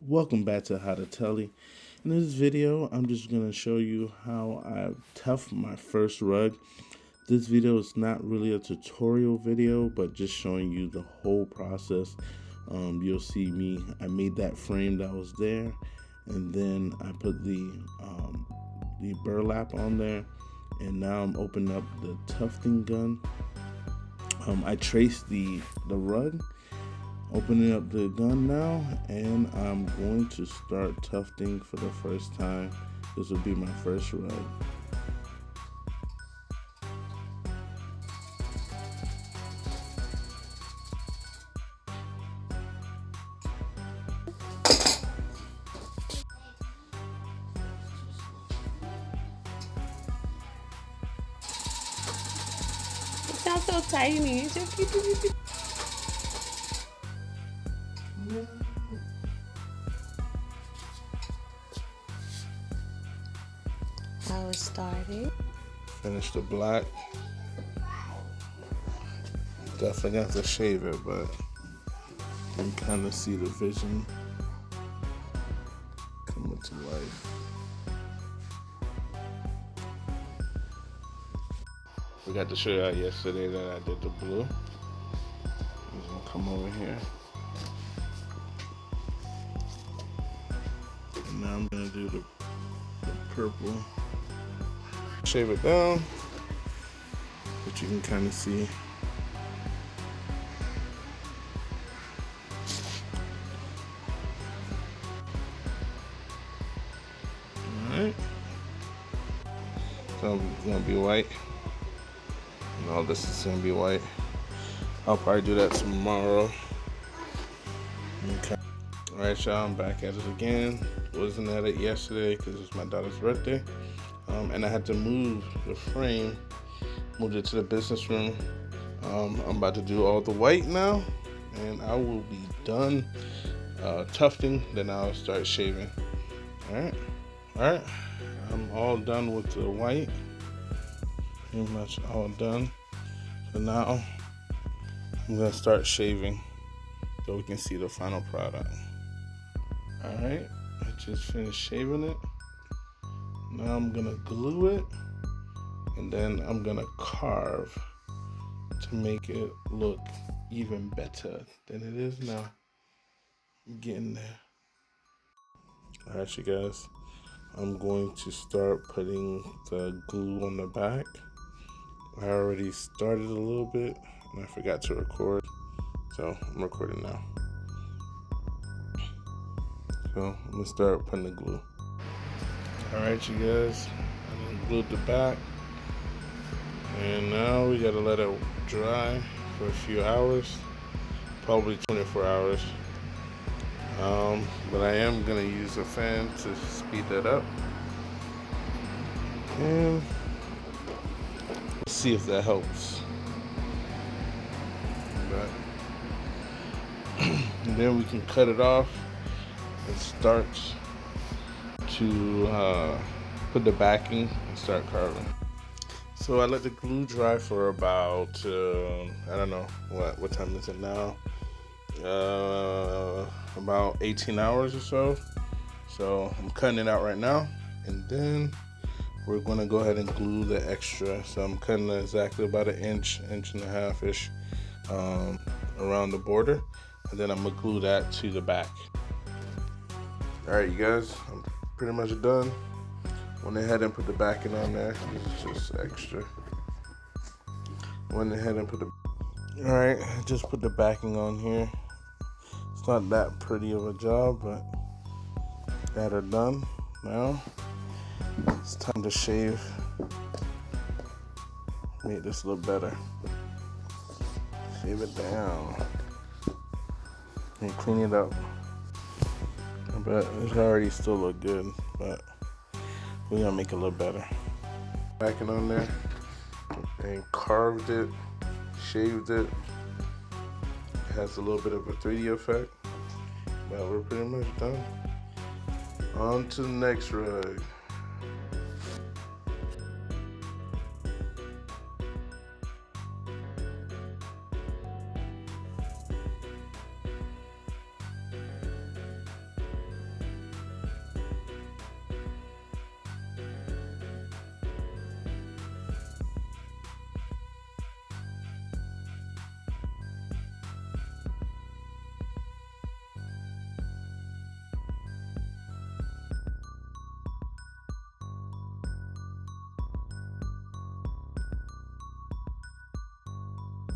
Welcome back to How to Telly. In this video, I'm just going to show you how I tuft my first rug. This video is not really a tutorial video, but just showing you the whole process. You'll see I made that frame that was there, and then I put the burlap on there, and now I'm opening up the tufting gun. I traced the rug. Opening up the gun now, and I'm going to start tufting for the first time. This will be my first rug. It sounds so tiny. How it started. Finish the black. Definitely have to shave it, but you can kind of see the vision coming to life. We got to show you out yesterday that I did the blue. I'm gonna come over here. And now I'm gonna do the purple. Shave it down, but you can kind of see. Alright. So it's gonna be white. And all this is gonna be white. I'll probably do that tomorrow. Okay. Alright, y'all, I'm back at it again. Wasn't at it yesterday because it was my daughter's birthday. And I had to move the frame, moved it to the business room. I'm about to do all the white now, and I will be done tufting, then I'll start shaving. Alright, I'm all done with the white, pretty much all done. So now I'm gonna start shaving so we can see the final product. Alright, I just finished shaving it. Now I'm gonna glue it, and then I'm gonna carve to make it look even better than it is now. I'm getting there. Alright, you guys, I'm going to start putting the glue on the back. I already started a little bit, and I forgot to record, so I'm recording now. So I'm gonna start putting the glue. Alright, you guys, I done glued the back, and now we gotta let it dry for a few hours, probably 24 hours. But I am gonna use a fan to speed that up, and we'll see if that helps. And then we can cut it off and start to put the backing and start carving. So I let the glue dry for about I don't know what time is it now, about 18 hours or so. So I'm cutting it out right now, and then we're going to go ahead and glue the extra. So I'm cutting exactly about an inch and a half ish around the border, and then I'm gonna glue that to the back. All right, you guys, I'm pretty much done. Went ahead and put the backing on there. This is just extra. Went ahead and put the. All right, I just put the backing on here. It's not that pretty of a job, but got her done. Now it's time to shave. Make this look better. Shave it down and clean it up. But it already still look good, but we're gonna make it look better. Backing on there and carved it, shaved it. It has a little bit of a 3D effect, but we're pretty much done. On to the next rug.